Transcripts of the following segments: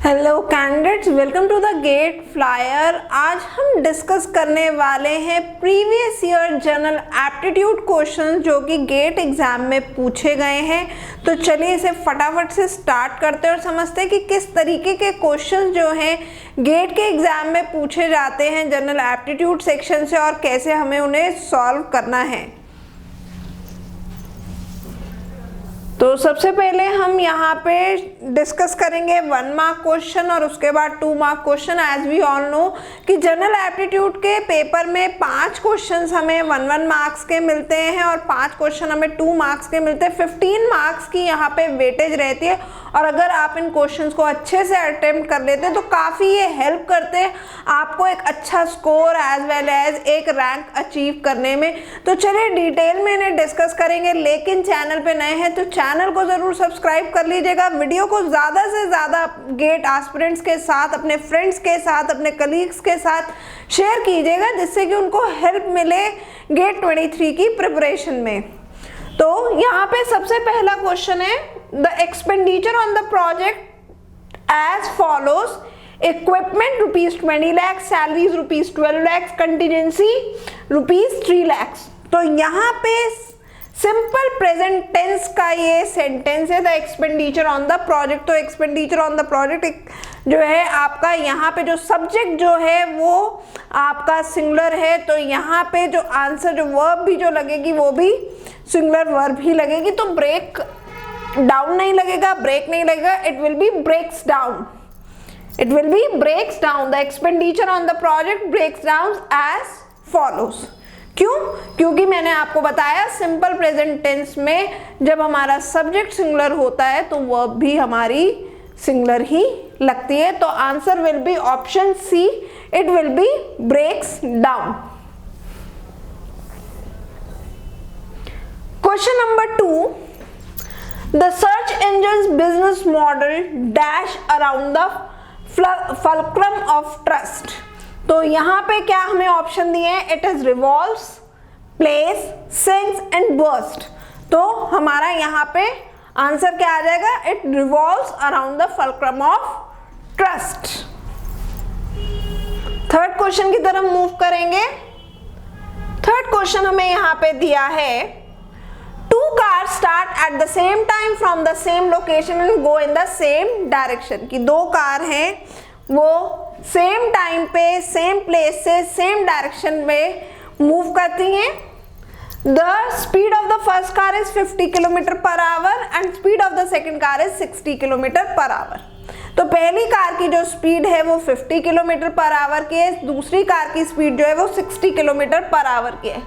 Hello candidates, welcome to the GATE Flyer. आज हम discuss करने वाले हैं previous year general aptitude question जो कि गेट एग्जाम में पूछे गए हैं। तो चलिए इसे फटाफट से स्टार्ट करते हैं और समझते हैं कि किस तरीके के क्वेश्चन जो हैं गेट के एग्जाम में पूछे जाते हैं जनरल एप्टीट्यूड सेक्शन से और कैसे हमें उन्हें सॉल्व करना है। तो सबसे पहले हम यहाँ पे डिस्कस करेंगे 1 मार्क क्वेश्चन और उसके बाद 2 mark question. As we all know कि जनरल एप्टीट्यूड के पेपर में 5 क्वेश्चंस हमें 1 मार्क्स के मिलते हैं और 5 क्वेश्चन हमें 2 मार्क्स के मिलते हैं। 15 मार्क्स की यहाँ पे वेटेज रहती है और अगर आप इन क्वेश्चंस को अच्छे से अटेम्प्ट कर लेते हैं तो काफ़ी ये हेल्प करते हैं आपको एक अच्छा स्कोर एज वेल एज एक रैंक अचीव करने में। तो चलिए डिटेल में इन्हें डिस्कस करेंगे, लेकिन चैनल पे नए हैं तो चैनल को जरूर सब्सक्राइब कर लीजिएगा। वीडियो को ज़्यादा से ज़्यादा गेट एस्पिरेंट्स के साथ, अपने फ्रेंड्स के साथ, अपने कलीग्स के साथ शेयर कीजिएगा जिससे कि उनको हेल्प मिले गेट 23 की प्रिपरेशन में। तो यहाँ पे सबसे पहला क्वेश्चन है the expenditure on the project as follows. Equipment ₹20 lakh, salaries ₹12 lakh, contingency ₹3 lakh. तो यहाँ पे सिंपल प्रेजेंट टेंस का ये सेंटेंस है the expenditure on the project. तो एक्सपेंडिचर ऑन द प्रोजेक्ट जो है आपका यहाँ पे जो सब्जेक्ट जो है वो आपका सिंगुलर है। तो यहाँ पे जो आंसर जो वर्ब भी जो लगेगी वो भी सिंगुलर वर्ब ही लगेगी। तो ब्रेक डाउन नहीं लगेगा, ब्रेक नहीं लगेगा, it will be breaks down. It will be breaks down. The expenditure on the project breaks down as follows. क्यों? क्योंकि मैंने आपको बताया सिंपल प्रेजेंट टेंस में जब हमारा सब्जेक्ट सिंगुलर होता है तो वर्ब भी हमारी सिंगुलर ही लगती है। तो answer will be option C, it will be breaks down. Question number 2, the search engines business model dash around the fulcrum of trust. तो यहाँ पे क्या हमें ऑप्शन दिए हैं? It is revolves, places, sinks and burst. तो हमारा यहाँ पे आंसर क्या आ जाएगा? It revolves around the fulcrum of trust. Third question की तरफ मूव करेंगे। थर्ड क्वेश्चन हमें यहाँ पे दिया है two cars start at the same time from the same location and go in the same direction. की 2 कार हैं वो सेम टाइम पे सेम प्लेस से सेम डायरेक्शन में मूव करती हैं। The speed of the first car is 50 km/h and speed of the second car is 60 km/h। तो पहली कार की जो स्पीड है वो 50 km/h की है, दूसरी कार की स्पीड जो है वो 60 km/h की है।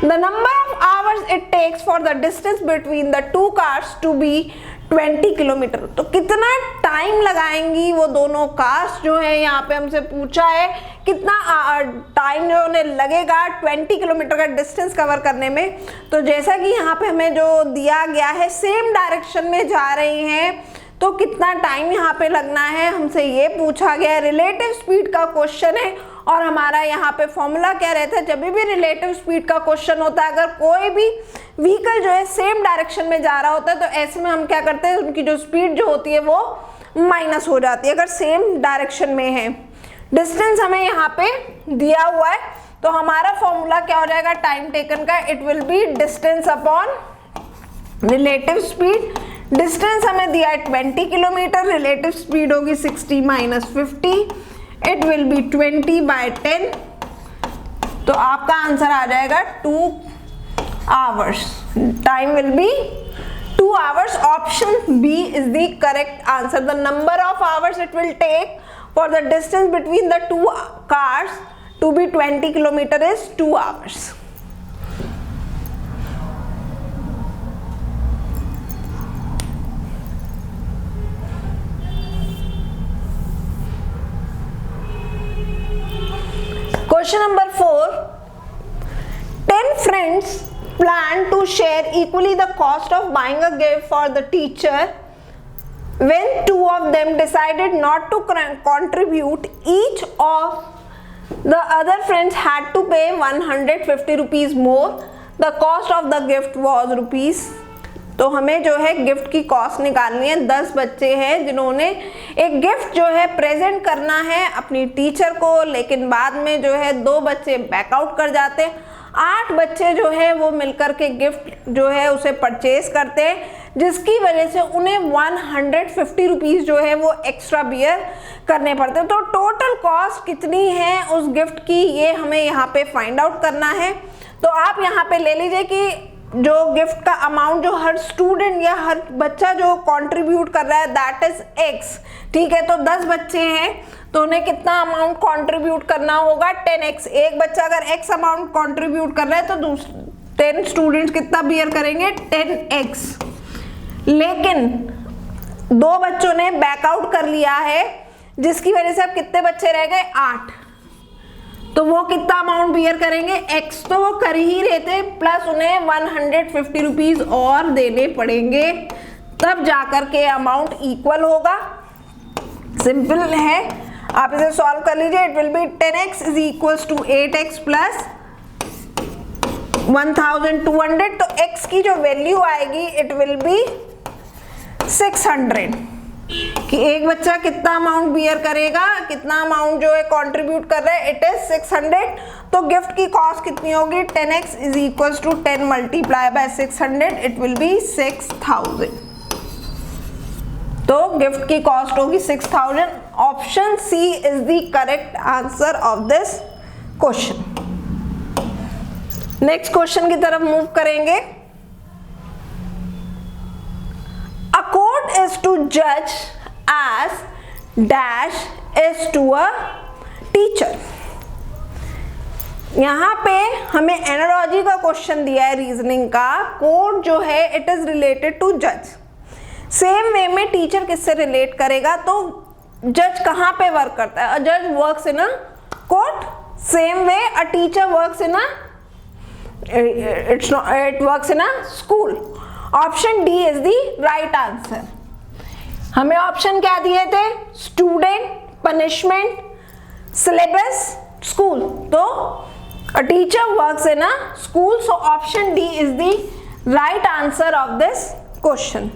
The number of hours it takes for the distance between the 2 cars to be 20 kilometre. तो कितना टाइम लगाएंगी वो दोनों कार्स जो है, यहाँ पे हमसे पूछा है कितना टाइम जो उन्हें लगेगा 20 किलोमीटर का डिस्टेंस कवर करने में। तो जैसा कि यहाँ पे हमें जो दिया गया है सेम डायरेक्शन में जा रही हैं तो कितना टाइम यहाँ पे लगना है हमसे ये पूछा गया है। रिलेटिव स्पीड का क्वेश्चन है और हमारा यहाँ पे फॉर्मूला क्या रहता है? जब भी रिलेटिव स्पीड का क्वेश्चन होता है, अगर कोई भी व्हीकल जो है सेम डायरेक्शन में जा रहा होता है तो ऐसे में हम क्या करते हैं, उनकी जो स्पीड जो होती है वो माइनस हो जाती है अगर सेम डायरेक्शन में है। डिस्टेंस हमें यहाँ पे दिया हुआ है तो हमारा फॉर्मूला क्या हो जाएगा टाइम टेकन का? It will B distance upon relative speed. Distance हमें दिया है 20 किलोमीटर, रिलेटिव स्पीड होगी 60 - 50, इट विल बी 20/10। तो आपका आंसर आ जाएगा 2 hours. Time will be 2 hours. Option B is the correct answer. The number of hours it will take for the distance between the 2 cars to be 20 kilometre is 2 hours. Question number 4, 10 friends plan to share equally the cost of buying a gift for the teacher. When 2 of them decided not to contribute, each of the other friends had to pay 150 rupees more. The cost of the gift was rupees तो हमें जो है gift की cost निकालनी है। 10 बच्चे हैं जिन्होंने एक गिफ्ट जो है प्रेजेंट करना है अपनी टीचर को, लेकिन बाद में जो है 2 बच्चे बैकआउट कर जाते हैं। 8 बच्चे जो है वो मिलकर के गिफ्ट जो है उसे परचेज करते हैं, जिसकी वजह से उन्हें 150 रुपीज़ जो है वो एक्स्ट्रा बियर करने पड़ते हैं। तो टोटल कॉस्ट कितनी है उस गिफ्ट की, ये हमें यहाँ पे फाइंड आउट करना है। तो आप यहाँ पे ले लीजिए कि जो गिफ्ट का अमाउंट जो हर स्टूडेंट या हर बच्चा जो कंट्रीब्यूट कर रहा है दैट इज x, ठीक है। तो 10 बच्चे हैं तो उन्हें कितना अमाउंट कंट्रीब्यूट करना होगा, 10x। एक बच्चा अगर x अमाउंट कंट्रीब्यूट कर रहा है तो 10 स्टूडेंट्स कितना बियर करेंगे, 10x। लेकिन 2 बच्चों ने बैकआउट कर लिया है, जिसकी वजह से अब कितने बच्चे रह गए, 8। तो वो कितना अमाउंट बियर करेंगे, x तो वो कर ही रहे थे, प्लस उन्हें 150 रुपीज और देने पड़ेंगे, तब जाकर के अमाउंट इक्वल होगा। सिंपल है, आप इसे सॉल्व कर लीजिए। It will be 10x is equals to 8x plus 1200। तो x की जो वैल्यू आएगी इट विल बी 600, कि एक बच्चा कितना अमाउंट बियर करेगा, कितना अमाउंट जो है कंट्रीब्यूट कर रहा है, इट इज 600। तो गिफ्ट की कॉस्ट कितनी होगी, 10x is equals to 10 multiply by 600, it will be 6000। तो गिफ्ट की कॉस्ट होगी 6000। Option C is the correct answer of this question. Next question की तरफ मूव करेंगे। A court is to judge as dash is to a teacher। यहाँ पे हमें analogy का क्वेश्चन दिया है रीजनिंग का। कोर्ट जो है इट इज रिलेटेड टू जज। सेम वे में टीचर किससे रिलेट करेगा, तो जज कहाँ पे वर्क करता है, अ जज works in a court. Same way a teacher works in a it works in a school। Option D is the right answer. हमें ऑप्शन क्या दिए थे, स्टूडेंट, पनिशमेंट, सिलेबस, स्कूल। तो a teacher works in a school, so option D is the right answer of this question.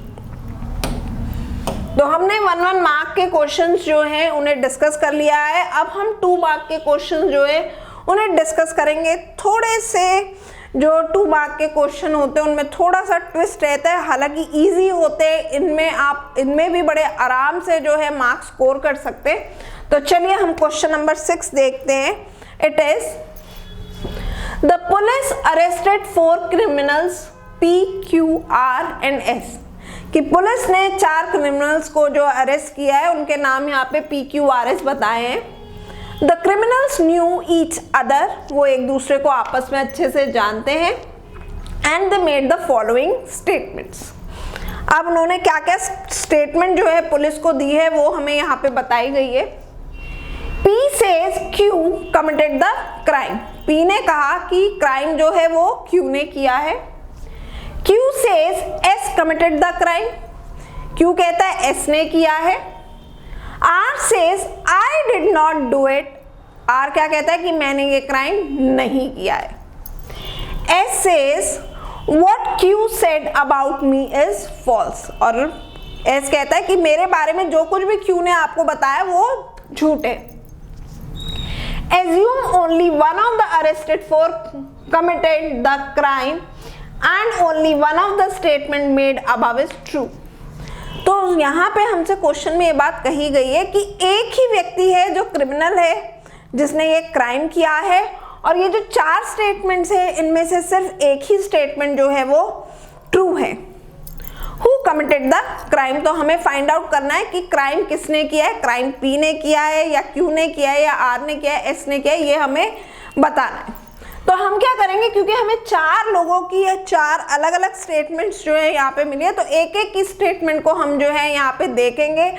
तो हमने 1 mark के questions जो हैं उन्हें डिस्कस कर लिया है। अब हम 2 मार्क के क्वेश्चंस जो है उन्हें डिस्कस करेंगे। थोड़े से जो 2 मार्क के क्वेश्चन होते हैं उनमें थोड़ा सा ट्विस्ट रहता है, हालांकि इजी होते हैं, इनमें आप इनमें भी बड़े आराम से जो है मार्क्स स्कोर कर सकते हैं। तो चलिए हम क्वेश्चन नंबर 6 देखते हैं। It is the police arrested 4 criminals P, Q, R and S। कि पुलिस ने 4 क्रिमिनल्स को जो अरेस्ट किया है उनके नाम यहाँ पे P, Q, R, S बताए हैं। The criminals knew each other, वो एक दूसरे को आपस में अच्छे से जानते हैं। And they made the following statements। अब उन्होंने क्या क्या स्टेटमेंट जो है पुलिस को दी है वो हमें यहाँ पे बताई गई है। P says Q committed the crime। P ने कहा कि क्राइम जो है वो Q ने किया है। Q says S committed the crime। Q कहता है S ने किया है। R says I did not do it। R क्या कहता है कि मैंने ये क्राइम नहीं किया है। S says what Q said about me is false। और S कहता है कि मेरे बारे में जो कुछ भी Q ने आपको बताया वो झूठ है। Assume only one of the arrested 4 committed the crime and only one of the statement made above is true। तो यहाँ पे हमसे क्वेश्चन में ये बात कही गई है कि एक ही व्यक्ति है जो क्रिमिनल है, जिसने ये क्राइम किया है, और ये जो 4 स्टेटमेंट्स है इनमें से सिर्फ एक ही स्टेटमेंट जो है वो ट्रू है। हु कमिटेड द क्राइम, तो हमें फाइंड आउट करना है कि क्राइम किसने किया है, क्राइम P ने किया है या Q ने किया है या R ने किया है, S ने किया है, ये हमें बताना है। तो हम क्या करेंगे, क्योंकि हमें 4 लोगों की या 4 अलग अलग स्टेटमेंट्स जो है यहाँ पे मिली है, तो एक एक की स्टेटमेंट को हम जो है यहाँ पे देखेंगे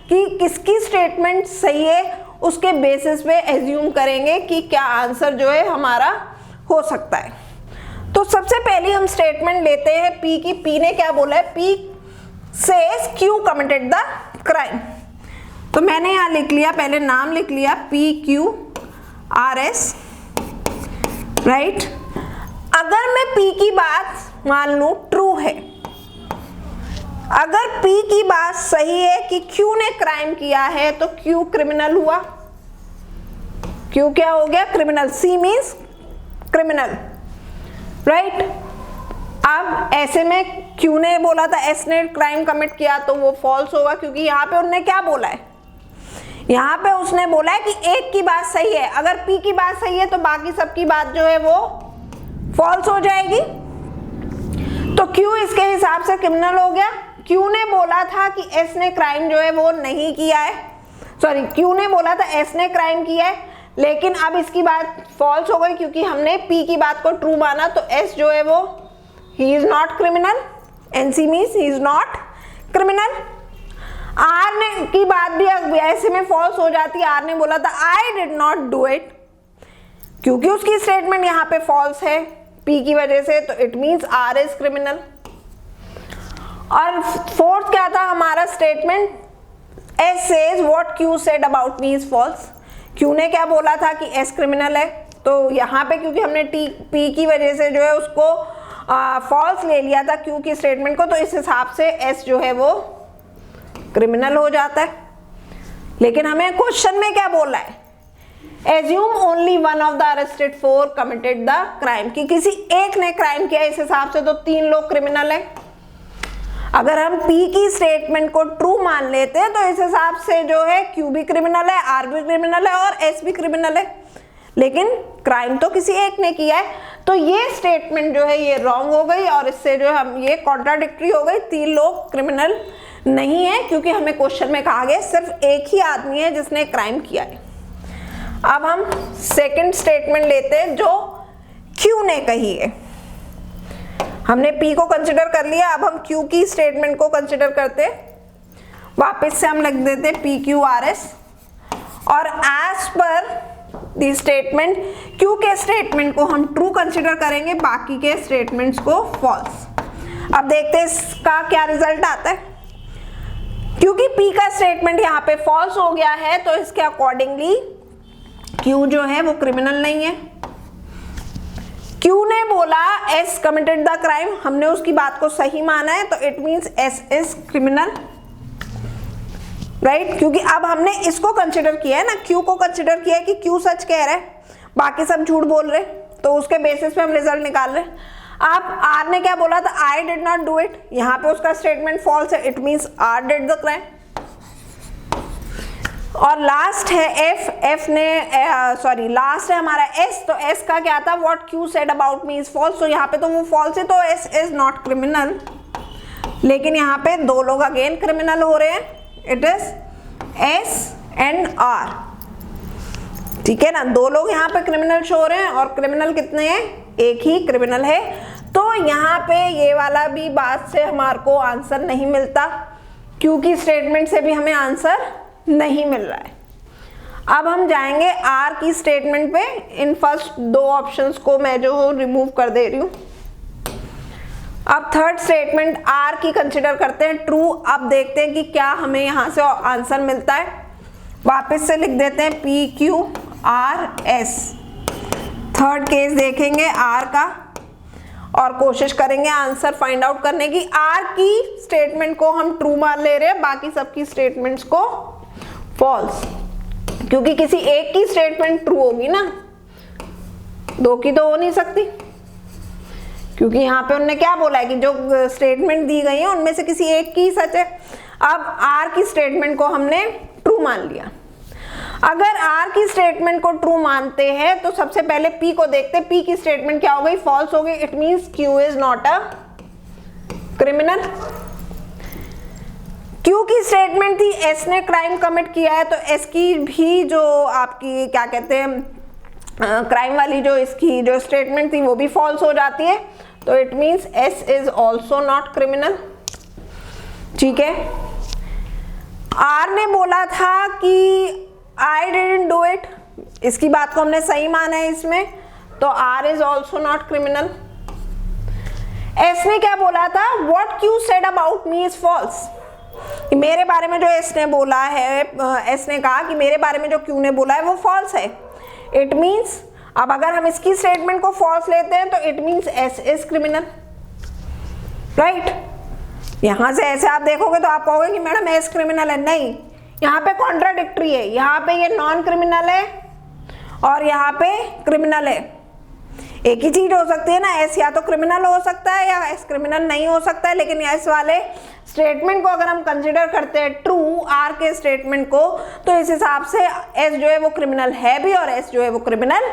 कि किसकी स्टेटमेंट सही है, उसके बेसिस पे एज्यूम करेंगे कि क्या आंसर जो है हमारा हो सकता है। तो सबसे पहले हम स्टेटमेंट लेते हैं P की। P ने क्या बोला है, P says Q committed the crime। तो मैंने यहाँ लिख लिया, पहले नाम लिख लिया P, Q, R, S, right. अगर मैं P की बात मान लूं ट्रू है, अगर P की बात सही है कि Q ने क्राइम किया है तो Q क्रिमिनल हुआ। Q क्या हो गया? Criminal. C means criminal, right. अब ऐसे में Q ने बोला था S ने क्राइम कमिट किया तो वो फॉल्स होगा, क्योंकि यहाँ पे उन्होंने क्या बोला है? यहाँ पे उसने बोला है कि एक की बात सही है। अगर P की बात सही है तो बाकी सबकी बात जो है वो फॉल्स हो जाएगी। तो Q इसके हिसाब से क्रिमिनल हो गया। Q ने बोला था कि S ने क्राइम जो है वो नहीं किया है, सॉरी Q ने बोला था S ने क्राइम किया है, लेकिन अब इसकी बात फॉल्स हो गई क्योंकि हमने P की बात को ट्रू माना। तो S जो है वो ही is not criminal, NC means he is not criminal. R ने की बात भी ऐसे में फॉल्स हो जाती है। R ने बोला था I did not do it, क्योंकि उसकी स्टेटमेंट यहाँ पे फॉल्स है P की वजह से, तो it means R is criminal. और फोर्थ क्या था हमारा statement? S says what Q said about me is false। Q ने क्या बोला था कि S क्रिमिनल है, तो यहाँ पे क्योंकि हमने P की वजह से जो है उसको फॉल्स ले लिया था Q की स्टेटमेंट को, तो इस हिसाब से S जो है वो क्रिमिनल हो जाता है। लेकिन हमें क्वेश्चन में क्या बोला है? Assume only one of the arrested four committed the crime, कि किसी एक ने क्राइम किया, इस हिसाब से तो 3 लोग क्रिमिनल है। अगर हम P की स्टेटमेंट को ट्रू मान लेते हैं तो इस हिसाब से जो है Q भी क्रिमिनल है, R भी क्रिमिनल है और S भी क्रिमिनल है, लेकिन क्राइम तो किसी एक ने किया है। तो ये स्टेटमेंट जो है ये रॉन्ग हो गई और इससे जो हम ये कॉन्ट्राडिक्टरी हो गई। 3 लोग क्रिमिनल नहीं है, क्योंकि हमें क्वेश्चन में कहा गया सिर्फ एक ही आदमी है जिसने क्राइम किया है। अब हम सेकंड स्टेटमेंट लेते हैं जो Q ने कही है। हमने P को कंसिडर कर लिया, अब हम Q की स्टेटमेंट को कंसिडर करते हैं। वापस से हम लिख देते PQRS और एज पर दी स्टेटमेंट Q के स्टेटमेंट को हम ट्रू कंसिडर करेंगे, बाकी के स्टेटमेंट्स को फॉल्स। अब देखते हैं इसका क्या रिजल्ट आता है। क्योंकि P का स्टेटमेंट यहाँ पे फॉल्स हो गया है तो इसके अकॉर्डिंगली Q जो है वो क्रिमिनल नहीं है। Q ने बोला S कमिटेड द क्राइम, हमने उसकी बात को सही माना है, तो it means S is criminal, right. क्योंकि अब हमने इसको कंसिडर किया है ना, Q को कंसिडर किया है कि Q सच कह रहा है, बाकी सब झूठ बोल रहे, तो उसके बेसिस पे हम रिजल्ट निकाल रहे हैं। अब R ने क्या बोला था? I did not do it, यहाँ पे उसका स्टेटमेंट फॉल्स है, it means R did the crime. और लास्ट है F ने सॉरी लास्ट है हमारा S, तो S का क्या था? What Q said about me is false, तो यहाँ पे तो वो फॉल्स है, तो S इज नॉट क्रिमिनल। लेकिन यहाँ पे 2 लोग अगेन क्रिमिनल हो रहे हैं, it is S and R, ठीक है ना। 2 लोग यहाँ पे क्रिमिनल शो हो रहे हैं और क्रिमिनल कितने हैं? एक ही क्रिमिनल है। तो यहाँ पे ये वाला भी बात से हमारे को आंसर नहीं मिलता, क्योंकि स्टेटमेंट से भी हमें आंसर नहीं मिल रहा है। अब हम जाएंगे R की स्टेटमेंट पे। इन फर्स्ट 2 ऑप्शंस को मैं जो हूँ रिमूव कर दे रही हूँ। अब थर्ड स्टेटमेंट R की कंसिडर करते हैं ट्रू। अब देखते हैं कि क्या हमें यहाँ से आंसर मिलता है। वापस से लिख देते हैं PQRS। थर्ड केस देखेंगे R का और कोशिश करेंगे आंसर फाइंड आउट करने की। R की स्टेटमेंट को हम ट्रू मान ले रहे हैं, बाकी सबकी स्टेटमेंट्स को फॉल्स, क्योंकि किसी एक की स्टेटमेंट ट्रू होगी ना, 2 की तो हो नहीं सकती, क्योंकि यहाँ पे उन्होंने क्या बोला है कि जो स्टेटमेंट दी गई है उनमें से किसी एक की सच है। अब R की स्टेटमेंट को हमने ट्रू मान लिया। अगर R की स्टेटमेंट को ट्रू मानते हैं तो सबसे पहले P को देखते हैं। P की स्टेटमेंट क्या हो गई? फॉल्स हो गई, it means Q is not a criminal. Q की स्टेटमेंट थी S ने क्राइम कमिट किया है, तो S की भी जो आपकी क्या कहते हैं क्राइम वाली जो इसकी जो स्टेटमेंट थी वो भी फॉल्स हो जाती है, तो it means S is also not criminal, ठीक है। R ने बोला था कि I didn't do it, इसकी बात को हमने सही माना है इसमें, तो R is also not criminal। S ने क्या बोला था? What Q said about me is false, मेरे बारे में जो S ने बोला है, S ने कहा कि मेरे बारे में जो Q ने बोला है वो false है। It means अब अगर हम इसकी स्टेटमेंट को false लेते हैं तो it means S is criminal, right? यहां से ऐसे आप देखोगे तो आप कहोगे कि मैडम एस क्रिमिनल है, नहीं, यहाँ पे कॉन्ट्राडिक्टरी है, यहाँ पे ये नॉन क्रिमिनल है और यहाँ पे क्रिमिनल है। एक ही चीज हो सकती है ना, एस या तो क्रिमिनल हो सकता है या एस क्रिमिनल नहीं हो सकता है, लेकिन एस वाले स्टेटमेंट को अगर हम कंसिडर करते हैं ट्रू आर के स्टेटमेंट को, तो इस हिसाब से एस जो है वो क्रिमिनल है भी और एस जो है वो क्रिमिनल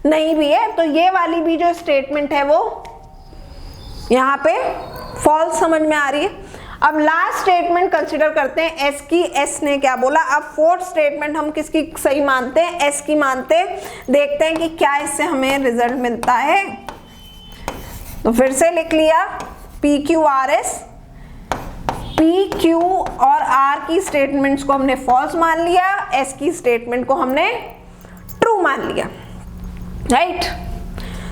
नहीं भी है। तो ये वाली भी जो स्टेटमेंट है वो यहाँ पे फॉल्स समझ में आ रही है। अब लास्ट स्टेटमेंट कंसिडर करते हैं एस की, एस ने क्या बोला। अब फोर्थ स्टेटमेंट हम किसकी सही मानते हैं, एस की मानते हैं। देखते हैं कि क्या इससे हमें रिजल्ट मिलता है। तो फिर से लिख लिया P Q R S, P Q और आर की स्टेटमेंट्स को हमने फॉल्स मान लिया, एस की स्टेटमेंट को हमने ट्रू मान लिया, राइट।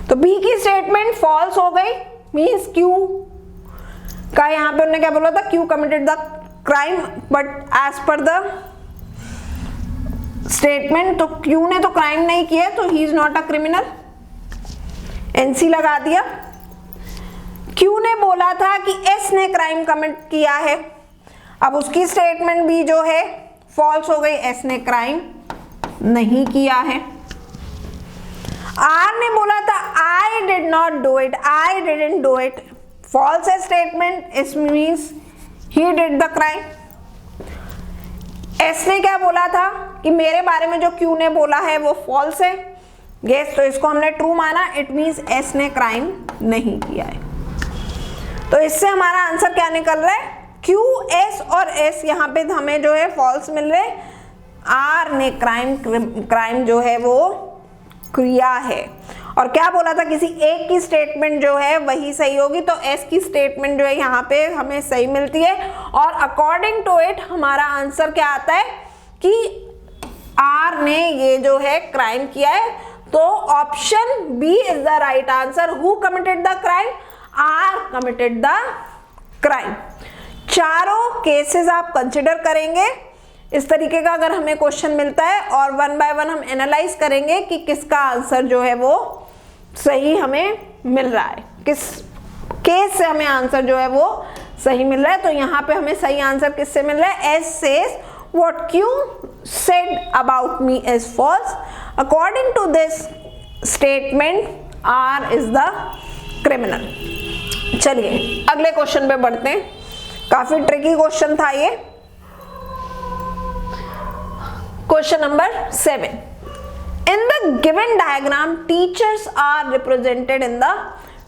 तो बी की स्टेटमेंट फॉल्स हो गई, मीन्स क्यू का यहाँ पे उन्होंने क्या बोला था, Q committed the crime, but as per the statement तो क्यू ने तो क्राइम नहीं किया, तो he is not a criminal, NC लगा दिया। क्यू ने बोला था कि एस ने क्राइम कमिट किया है, अब उसकी स्टेटमेंट भी जो है फॉल्स हो गई, एस ने क्राइम नहीं किया है। आर ने बोला था I did not do it, I didn't do it, false है statement, it means he did the crime। S ने क्या बोला था कि मेरे बारे में जो क्यू ने बोला है वो false है, yes, तो इसको हमने ट्रू माना, इट मीन्स एस ने क्राइम नहीं किया है। तो इससे हमारा आंसर क्या निकल रहा है, क्यू, एस और एस यहाँ पे हमें जो है फॉल्स मिल रहे, आर ने क्राइम जो है वो किया है। और क्या बोला था, किसी एक की स्टेटमेंट जो है वही सही होगी, तो एस की स्टेटमेंट जो है यहाँ पे हमें सही मिलती है। और अकॉर्डिंग टू इट हमारा आंसर क्या आता है कि आर ने ये जो है क्राइम किया है। तो option B is the right answer. Who committed the crime, R committed the crime. चारों केसेस आप कंसिडर करेंगे इस तरीके का अगर हमें क्वेश्चन मिलता है, और वन बाय वन हम एनालाइज करेंगे कि किसका आंसर जो है वो सही हमें मिल रहा है, किस केस से हमें आंसर जो है वो सही मिल रहा है। तो यहाँ पे हमें सही आंसर किससे मिल रहा है, S says what Q said about me is false, according to this statement R is the criminal. चलिए अगले क्वेश्चन पे बढ़ते हैं, काफी ट्रिकी क्वेश्चन था ये। Question number 7, in the given diagram teachers are represented in the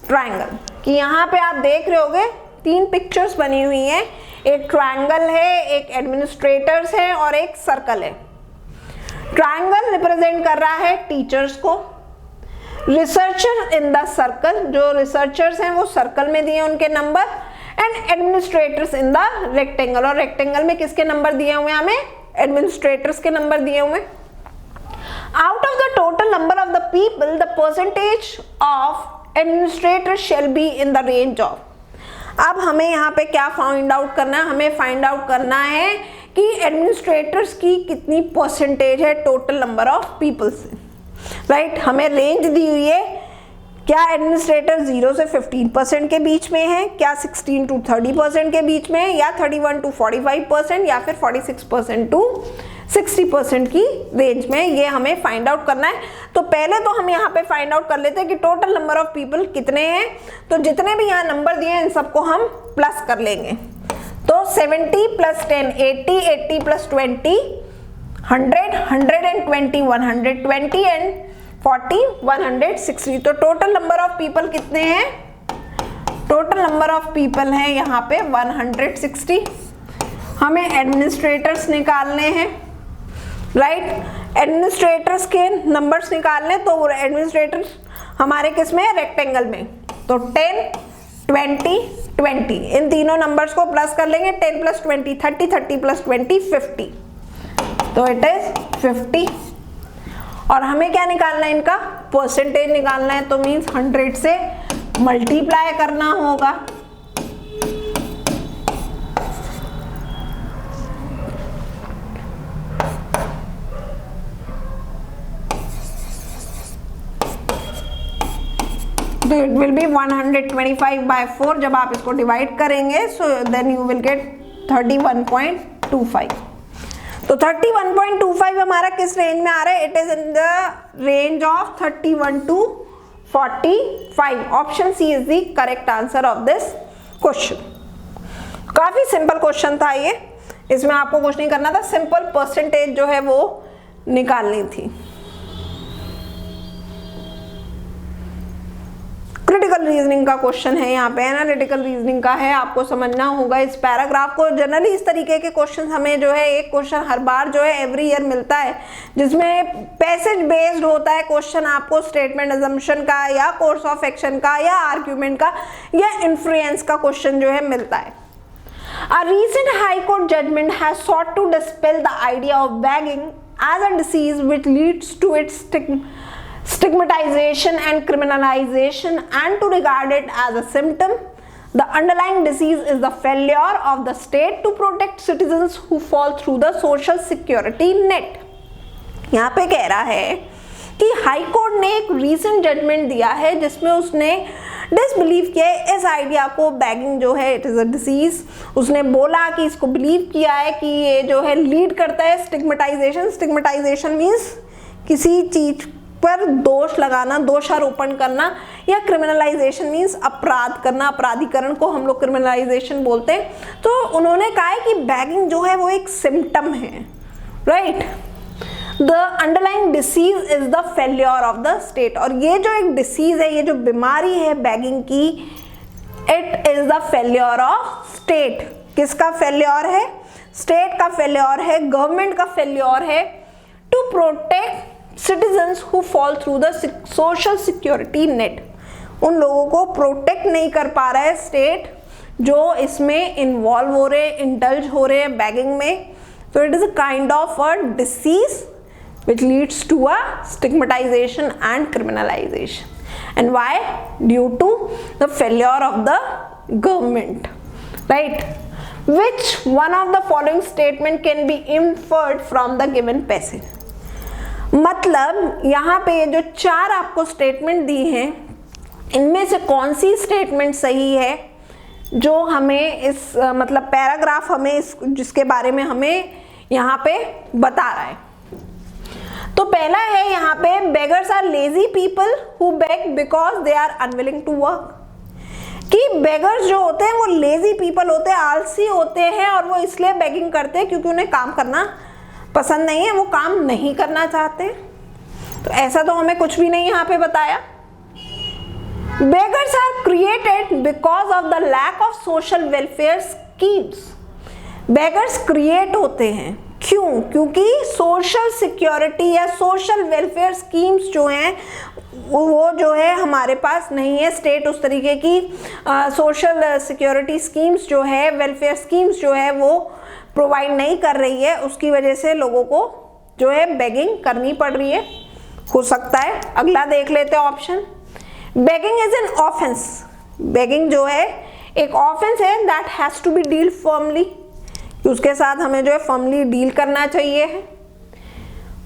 triangle। कि यहाँ पे आप देख रहे होगे तीन पिक्चर्स बनी हुई हैं, एक ट्रायंगल है, एक एडमिनिस्ट्रेटर्स है और एक सर्कल है। ट्रायंगल रिप्रेजेंट कर रहा है टीचर्स को, रिसर्चर इन द सर्कल, जो रिसर्चर्स हैं वो सर्कल में दिए उनके number, and administrators in the rectangle, और रेक्टेंगल में किसके नंबर दिए हुए हैं हमें, एडमिनिस्ट्रेटर्स के नंबर दिए हुए। Out of the total number of the people the percentage of administrator shall be in the range of. अब हमें यहाँ पे क्या फाइंड आउट करना है, हमें फाइंड आउट करना है कि एडमिनिस्ट्रेटर्स की कितनी परसेंटेज है टोटल नंबर ऑफ पीपल से, राइट। हमें रेंज दी हुई है, क्या एडमिनिस्ट्रेटर 0 से 15% के बीच में है, क्या 16 to 30% के बीच में है, या 31 to 45%, या फिर 46% to 60% की रेंज में, ये हमें फाइंड आउट करना है। तो पहले तो हम यहाँ पे फाइंड आउट कर लेते हैं कि टोटल नंबर ऑफ पीपल कितने हैं। तो जितने भी यहाँ नंबर दिए हैं इन सबको हम प्लस कर लेंगे। तो 70 + 10 80, 80 + 20 100, 120 120 एंड 40 160। तो टोटल नंबर ऑफ पीपल कितने हैं, टोटल नंबर ऑफ पीपल हैं यहाँ पे 160। हमें एडमिनिस्ट्रेटर्स निकालने हैं, राइट। एडमिनिस्ट्रेटर्स के नंबर्स निकालने, तो एडमिनिस्ट्रेटर्स हमारे किस में है, रेक्टेंगल में। तो 10 20 20 इन तीनों नंबर्स को प्लस कर लेंगे, 10 + 20 30, 30 + 20 50, तो इट इज 50। और हमें क्या निकालना है, इनका परसेंटेज निकालना है, तो मीन्स 100 से मल्टीप्लाई करना होगा। तो इट विल बी 125/4 जब आप इसको डिवाइड करेंगे, so then you will get 31.25। तो 31.25 हमारा किस रेंज में आ रहा है? It is in the range of 31 to 45। Option C is the correct answer of this question. काफी सिंपल क्वेश्चन था ये, इसमें आपको कुछ नहीं करना था, सिंपल परसेंटेज जो है वो निकालनी थी। क्रिटिकल रीजनिंग का क्वेश्चन है यहाँ पे, एनालिटिकल रीजनिंग का है, आपको समझना होगा इस पैराग्राफ को। जनरली इस तरीके के क्वेश्चन हमें जो है, एक क्वेश्चन हर बार जो है एवरी ईयर मिलता है जिसमें पैसेज बेस्ड होता है क्वेश्चन, आपको स्टेटमेंट अजम्पशन का या कोर्स ऑफ एक्शन का या आर्ग्यूमेंट का या इन्फ्लुएंस का क्वेश्चन जो है मिलता है। A recent High Court judgment has sought to dispel the idea of begging as a disease which leads to its stigmatization and criminalization, and to regard it as a symptom. The underlying disease is the failure of the state to protect citizens who fall through the social security net. यहाँ पे कह रहा है कि high court ने एक recent judgement दिया है जिसमें उसने डिसबिलीव किया है इस आइडिया को, बैगिंग जो है इट इज़ अ डिसीज। उसने बोला कि इसको बिलीव किया है कि ये जो है लीड करता है स्टिग्मेटाइजेशन। स्टिग्मेटाइजेशन मीन्स किसी चीज पर दोष लगाना, दोषारोपण करना, या क्रिमिनलाइजेशन मीन्स अपराध करना, अपराधीकरण को हम लोग क्रिमिनलाइजेशन बोलते हैं। तो उन्होंने कहा है कि बैगिंग जो है वो एक सिम्टम है, right. The underlying disease is the failure of the state. और ये जो एक डिसीज है, ये जो बीमारी है बैगिंग की, it is the failure of state. किसका फेल्योर है? स्टेट का फेल्योर है, गवर्नमेंट का फेल्योर है to protect citizens who fall through the social security net. उन लोगों को प्रोटेक्ट नहीं कर पा रहा है स्टेट जो इसमें इन्वॉल्व हो रहे, इंडल्ज हो रहे हैं बैगिंग में। तो it is a kind of a disease which leads to a stigmatization and criminalization. And why? Due to the failure of the government, right? Which one of the following statement can be inferred from the given passage? मतलब यहाँ पे जो चार आपको statement दी हैं, इनमें से कौन सी स्टेटमेंट सही है जो हमें इस मतलब पैराग्राफ हमें इस जिसके बारे में हमें यहाँ पे बता रहा है। तो पहला है यहाँ पे, beggars are lazy people who beg because they are unwilling to work। कि beggars जो होते हैं वो lazy people होते हैं, आलसी होते हैं, और वो इसलिए begging करते हैं क्योंकि उन्हें काम करना पसंद नहीं है, वो काम नहीं करना चाहते। तो ऐसा तो हमें कुछ भी नहीं यहाँ पे बताया। beggars are created because of the lack of social welfare schemes। beggars create होते हैं क्यों? क्योंकि सोशल सिक्योरिटी या सोशल वेलफेयर स्कीम्स जो हैं वो जो है हमारे पास नहीं है। स्टेट उस तरीके की सोशल सिक्योरिटी स्कीम्स जो है, वेलफेयर स्कीम्स जो है वो प्रोवाइड नहीं कर रही है, उसकी वजह से लोगों को जो है बेगिंग करनी पड़ रही है, हो सकता है। अगला देख लेते हैं option. Begging is an offence. Begging जो है एक ऑफेंस है that has to be deal firmly, उसके साथ हमें जो है फर्मली डील करना चाहिए।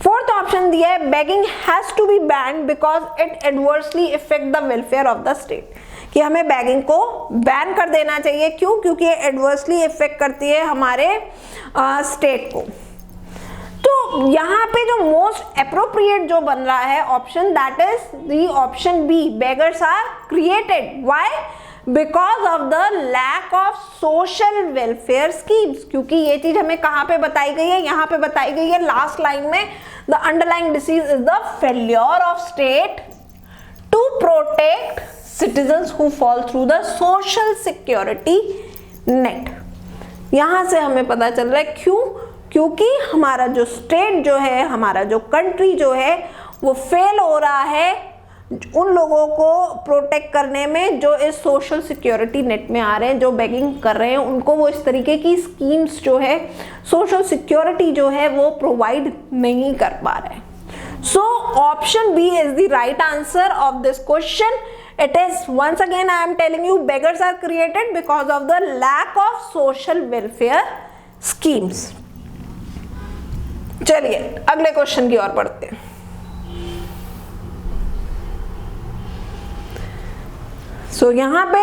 फोर्थ ऑप्शन दिया है, begging has to be banned because it adversely effect the welfare of the state. कि हमें बेगिंग को बैन कर देना चाहिए। क्यों? क्योंकि ये एडवर्सली इफेक्ट करती है हमारे स्टेट को। तो यहाँ पे जो मोस्ट अप्रोप्रिएट जो बन रहा है option, that is the option B, beggars are created. Why? Because of the lack of social welfare schemes. क्योंकि ये चीज हमें कहाँ पे बताई गई है? यहाँ पे बताई गई है लास्ट लाइन में, the underlying disease is the failure of state to protect citizens who fall through the social security net. यहां से हमें पता चल रहा है क्यों? क्योंकि हमारा जो स्टेट जो है, हमारा जो कंट्री जो है वो फेल हो रहा है उन लोगों को प्रोटेक्ट करने में जो इस सोशल सिक्योरिटी नेट में आ रहे हैं, जो बेगिंग कर रहे हैं, उनको वो इस तरीके की स्कीम्स जो है, सोशल सिक्योरिटी जो है वो प्रोवाइड नहीं कर पा रहे हैं। So option B is the right answer of this question. It is, once again I am telling you, beggars are created because of the lack of social welfare schemes। चलिए अगले क्वेश्चन की ओर बढ़ते हैं। सो यहाँ पे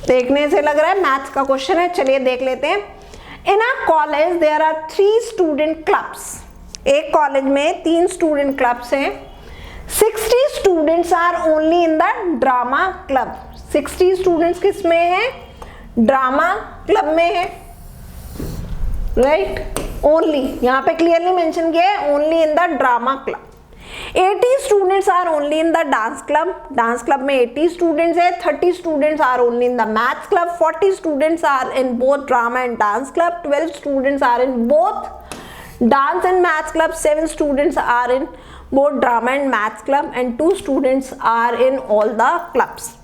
देखने से लग रहा है मैथ्स का क्वेश्चन है, चलिए देख लेते हैं। In a college there are 3 student clubs. एक कॉलेज में 3 स्टूडेंट क्लब्स हैं। 60 students are only in the drama club. 60 students किस में है? ड्रामा क्लब में है, राइट। ओनली यहाँ पे क्लियरली मेंशन किया है, only in the drama club. 80 students are only in the dance club. Dance club में 80 स्टूडेंट्स है। 30 students are only in the maths club. 40 students are in both drama and dance club. 12 students are in both dance and maths club. 7 students are in both drama and maths club and 2 students are in all the clubs.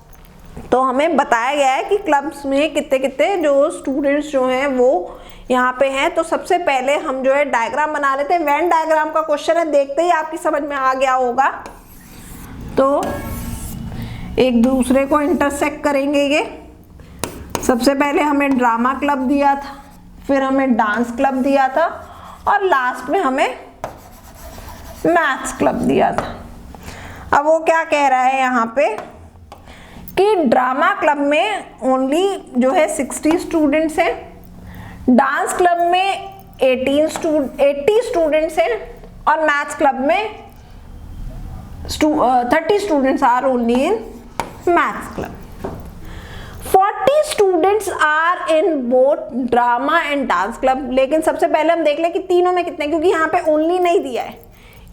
तो हमें बताया गया है कि clubs में कितने कितने जो स्टूडेंट्स जो हैं वो यहाँ पे हैं। तो सबसे पहले हम जो है डायग्राम बना लेते हैं। वेन डायग्राम का क्वेश्चन है, देखते ही आपकी समझ में आ गया होगा। तो एक दूसरे को इंटरसेक्ट करेंगे ये। सबसे पहले हमें ड्रामा क्लब दिया था, फिर हमें डांस क्लब दिया था और लास्ट में हमें मैथ्स क्लब दिया था। अब वो क्या कह रहा है यहाँ पे कि ड्रामा क्लब में ओनली जो है 60 स्टूडेंट्स हैं, डांस क्लब में 80 स्टूडेंट्स हैं और मैथ्स क्लब में 30 students are only in maths club. 40 students are in both drama and dance club. लेकिन सबसे पहले हम देख लें कि तीनों में कितने, क्योंकि यहाँ पे ओनली नहीं दिया है,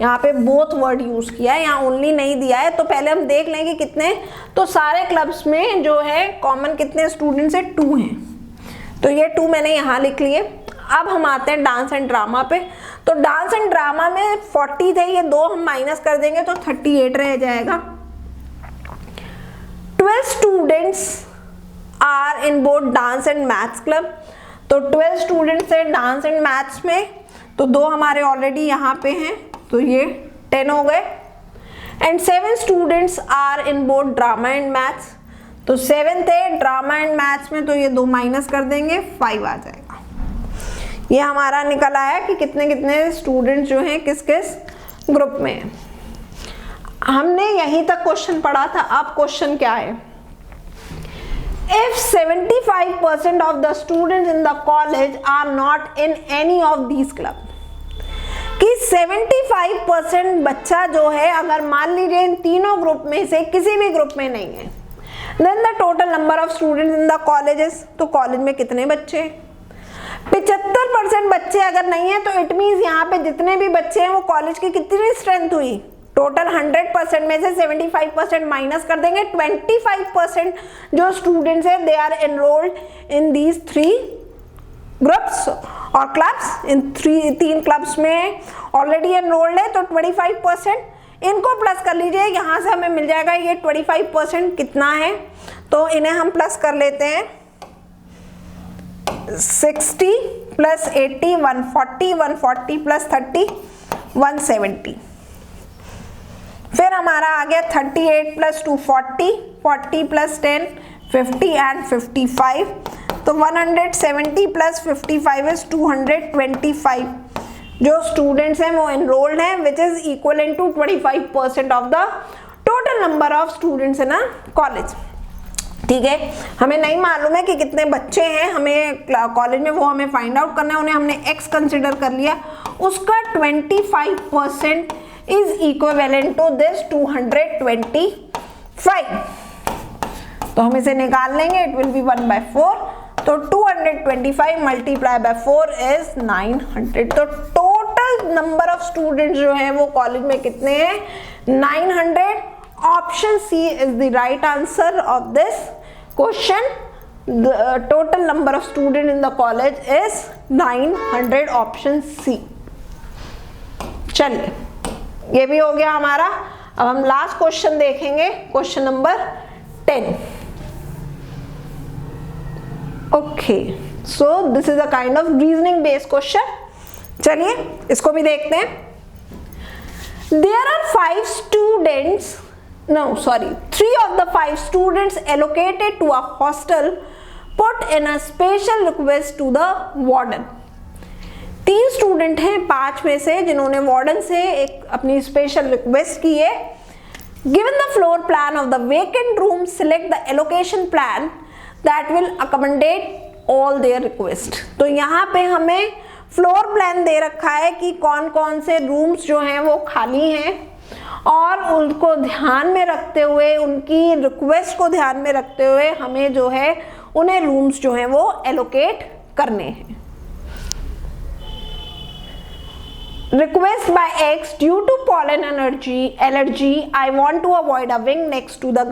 यहाँ पे बोथ वर्ड यूज किया है, यहाँ ओनली नहीं दिया है। तो पहले हम देख लें कि कितने। तो सारे क्लब्स में जो है कॉमन कितने स्टूडेंट्स है? 2 हैं। तो ये 2 मैंने यहाँ लिख लिए। अब हम आते हैं डांस एंड ड्रामा पे। तो डांस एंड ड्रामा में 40 थे, ये 2 हम माइनस कर देंगे तो 38 रह जाएगा। 12 students are in both dance and maths club. तो 12 स्टूडेंट्स है डांस एंड मैथ्स में, तो 2 हमारे ऑलरेडी यहाँ पे हैं, तो ये 10 हो गए। And 7 students are in both drama and maths. तो 7 थे ड्रामा एंड मैथ्स में, तो ये 2 माइनस कर देंगे, 5 आ जाएगा। ये हमारा निकल आया कि कितने कितने स्टूडेंट्स जो हैं किस किस ग्रुप में हैं। हमने यहीं तक क्वेश्चन पढ़ा था। अब क्वेश्चन क्या है? If 75% of the students in the college are not in any of these club, कि 75% बच्चा जो है अगर मान लीजिए इन तीनों ग्रुप में से किसी भी ग्रुप में नहीं है, then the total number of students in the colleges, तो कॉलेज में कितने बच्चे? 75% बच्चे अगर नहीं है तो इट मीन्स यहाँ पे जितने भी बच्चे हैं वो कॉलेज की कितनी स्ट्रेंथ हुई? टोटल 100% में से 75% माइनस कर देंगे। 25% जो स्टूडेंट्स हैं they are enrolled in these 3 groups और क्लब्स। इन 3 क्लब्स में ऑलरेडी एनरोल्ड है, तो 25% इनको प्लस कर लीजिए। यहाँ से हमें मिल जाएगा ये 25% कितना है, तो इन्हें हम प्लस कर लेते हैं। 60 प्लस 80 140, 140 प्लस 30 170। फिर हमारा आ गया 38 प्लस 2 40, 40 प्लस 10 50 एंड 55। तो 170 प्लस 55 इज 225 जो स्टूडेंट्स हैं वो एनरोल्ड हैं, which is equal to 25% of the total number of students in a college. ठीक है, हमें नहीं मालूम है कि कितने बच्चे हैं हमें कॉलेज में, वो हमें फाइंड आउट करना है। उन्हें हमने x कंसिडर कर लिया, उसका 25% is equivalent to this 225। तो हम इसे निकाल लेंगे, it will be 1/4। तो 225 मल्टीप्लाई बाय 4 is 900। तो टोटल नंबर ऑफ स्टूडेंट्स जो है वो कॉलेज में कितने हैं? 900। Option C is the right answer of this question. The total number of students in the college is 900, option C. चलिए, ये भी हो गया हमारा। अब हम लास्ट क्वेश्चन देखेंगे, question number 10। Okay, so this is a kind of reasoning based question. चलिए इसको भी देखते हैं। There are 5 students, no sorry, 3 of the 5 students allocated to a hostel put in a special request to the warden। 3 student हैं 5 में से जिन्होंने warden से एक अपनी स्पेशल रिक्वेस्ट की है Given the floor plan of the vacant room, select the allocation plan that will accommodate all their request. तो यहाँ पे हमें फ्लोर प्लान दे रखा है कि कौन कौन से रूम्स जो हैं वो खाली हैं और उनको ध्यान में रखते हुए, उनकी रिक्वेस्ट को ध्यान में रखते हुए हमें जो है उन्हें रूम्स जो हैं वो एलोकेट करने हैं. Request by X, due to pollen allergy, I want to avoid a wing next to the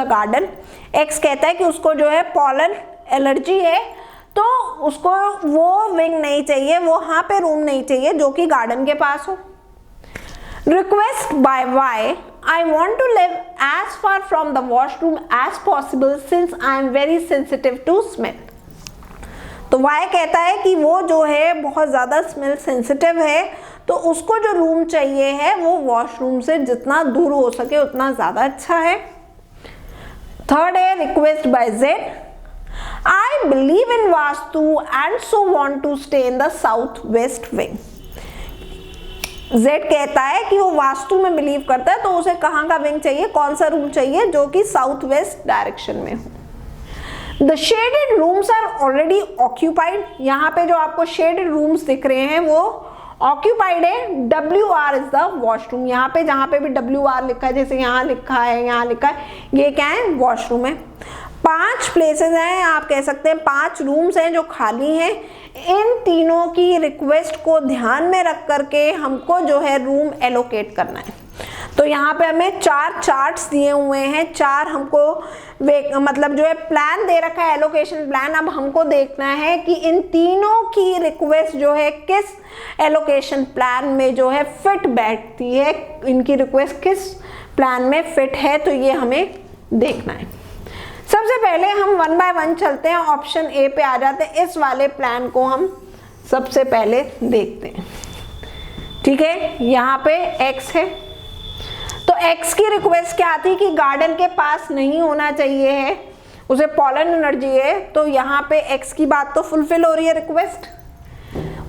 garden. X कहता है कि उसको जो है pollen allergy है, तो उसको वो wing नहीं चाहिए, वो वहाँ पे रूम नहीं चाहिए जो कि गार्डन के पास हो. Request by Y, I want to live as far from the washroom as possible since I am very sensitive to smell. तो Y कहता है कि वो जो है बहुत ज़्यादा स्मेल सेंसिटिव है, तो उसको जो रूम चाहिए है वो वॉशरूम से जितना दूर हो सके उतना ज़्यादा अच्छा है. थर्ड है request by Z, I believe in vastu and so want to stay in the south west wing. Z कहता है कि वो वास्तु में बिलीव करता है, तो उसे कहाँ का विंग चाहिए, कौन सा रूम चाहिए जो कि साउथ वेस्ट डायरेक्शन में हो. The shaded rooms are already occupied. यहाँ पे जो आपको shaded rooms दिख रहे हैं वो occupied है. WR is the washroom. यहाँ पे जहाँ पे भी WR लिखा है, जैसे यहाँ लिखा है, यहाँ लिखा है, ये क्या है, वॉशरूम है. 5 प्लेसेस हैं, आप कह सकते हैं 5 रूम्स हैं जो खाली हैं. इन तीनों की रिक्वेस्ट को ध्यान में रख करके हमको जो है रूम एलोकेट करना है. तो यहाँ पे हमें 4 चार्ट्स दिए हुए हैं, 4 हमको मतलब जो है प्लान दे रखा है, एलोकेशन प्लान. अब हमको देखना है कि इन तीनों की रिक्वेस्ट जो है किस एलोकेशन प्लान में जो है फिट बैठती है, इनकी रिक्वेस्ट किस प्लान में फिट है, तो ये हमें देखना है. सबसे पहले हम 1 बाय 1 चलते हैं, ऑप्शन ए पे आ जाते हैं. इस वाले प्लान को हम सबसे पहले देखते हैं. ठीक है, यहाँ पे X है, तो X की रिक्वेस्ट क्या थी कि गार्डन के पास नहीं होना चाहिए है, उसे पॉलन एनर्जी है, तो यहाँ पे X की बात तो फुलफिल हो रही है रिक्वेस्ट.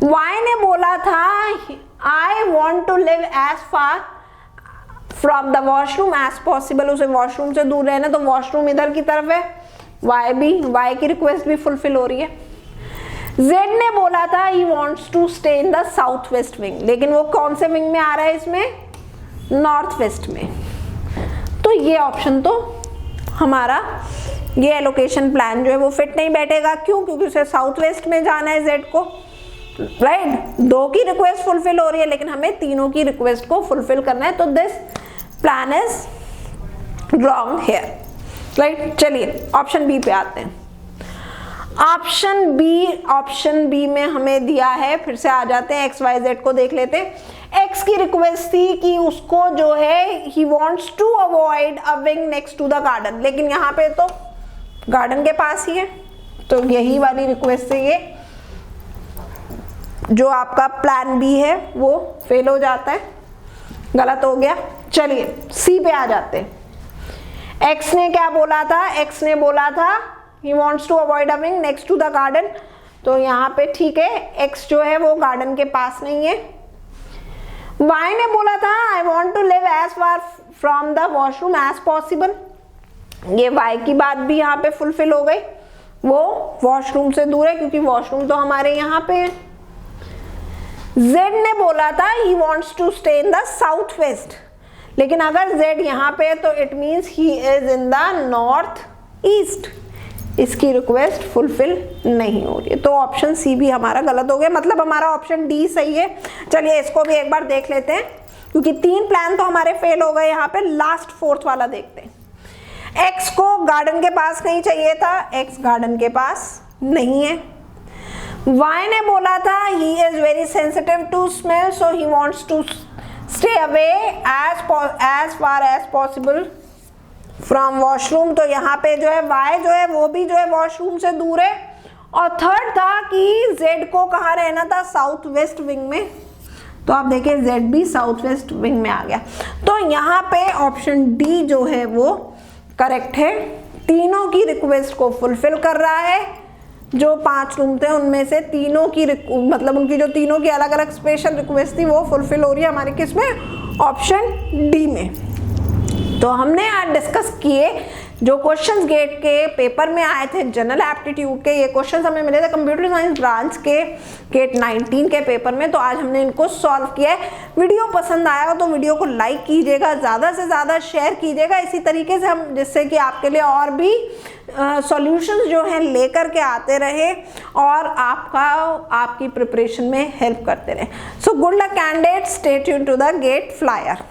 Y ने बोला था I want to live as far from the washroom as possible, उसे वॉशरूम से दूर रहना, तो वॉशरूम इधर की तरफ है. Y की रिक्वेस्ट भी फुलफिल हो रही है. Z ने बोला था he wants to stay in the south west wing, लेकिन वो कौन से विंग में आ रहा है, इसमें नॉर्थ वेस्ट में. तो ये ऑप्शन तो हमारा ये एलोकेशन प्लान जो है वो फिट नहीं बैठेगा. क्यों? क्योंकि उसे साउथ वेस्ट में जाना है Z को, राइट. 2 की रिक्वेस्ट फुलफिल हो रही है, लेकिन हमें तीनों की रिक्वेस्ट को फुलफिल करना है, तो this plan is wrong hair, right. चलिए ऑप्शन बी पे आते हैं. ऑप्शन बी में हमें दिया है, फिर से आ जाते हैं, XYZ को देख लेते हैं. X की रिक्वेस्ट थी कि उसको जो है he wants to avoid a wing next to the garden, लेकिन यहाँ पे तो गार्डन के पास ही है, तो यही वाली रिक्वेस्ट है. ये जो आपका प्लान बी है वो फेल हो जाता है, गलत हो गया. चलिए सी पे आ जाते हैं. X ने क्या बोला था, X ने बोला था he wants to avoid a wing next to the garden, तो यहाँ पे ठीक है, X जो है वो गार्डन के पास नहीं है. Y ने बोला था I want to live as far from the washroom as possible, ये Y की बात भी यहाँ पे फुलफिल हो गई, वो वॉशरूम से दूर है क्योंकि वॉशरूम तो हमारे यहाँ पे है. Z ने बोला था he wants to stay in the south west, लेकिन अगर Z यहाँ पे है तो it means he is in the north east, इसकी रिक्वेस्ट फुलफिल नहीं हो रही है, तो ऑप्शन सी भी हमारा गलत हो गया. मतलब हमारा ऑप्शन डी सही है. चलिए इसको भी एक बार देख लेते हैं, क्योंकि 3 प्लान तो हमारे फेल हो गए. यहाँ पे लास्ट 4th वाला देखते हैं. X को गार्डन के पास नहीं चाहिए था, X गार्डन के पास नहीं है. Y ने बोला था he is very sensitive to smell, so he wants to stay away as far as possible from washroom, तो यहाँ पे जो है Y जो है वो भी जो है वॉशरूम से दूर है. और थर्ड था कि Z को कहाँ रहना था, साउथ वेस्ट विंग में, तो आप देखिए Z भी साउथ वेस्ट विंग में आ गया. तो यहाँ पे ऑप्शन डी जो है वो करेक्ट है, तीनों की रिक्वेस्ट को फुलफिल कर रहा है. जो 5 रूम थे उनमें से तीनों की मतलब उनकी जो तीनों की अलग अलग स्पेशल रिक्वेस्ट थी वो फुलफिल हो रही है हमारे किस में, ऑप्शन डी में. तो हमने आज डिस्कस किए जो क्वेश्चंस गेट के पेपर में आए थे, जनरल एप्टीट्यूड के ये क्वेश्चंस हमें मिले थे कंप्यूटर साइंस ब्रांच के गेट 19 के पेपर में। तो आज हमने इनको सॉल्व किया है। वीडियो पसंद आया हो तो वीडियो को लाइक कीजिएगा, ज़्यादा से ज़्यादा शेयर कीजिएगा, इसी तरीके से हम जिससे कि आपके लिए और भी सॉल्यूशंस जो हैं लेकर के आते रहे और आपकी प्रिपरेशन में हेल्प करते रहे। So good luck candidates, stay tuned to the GATE flyer.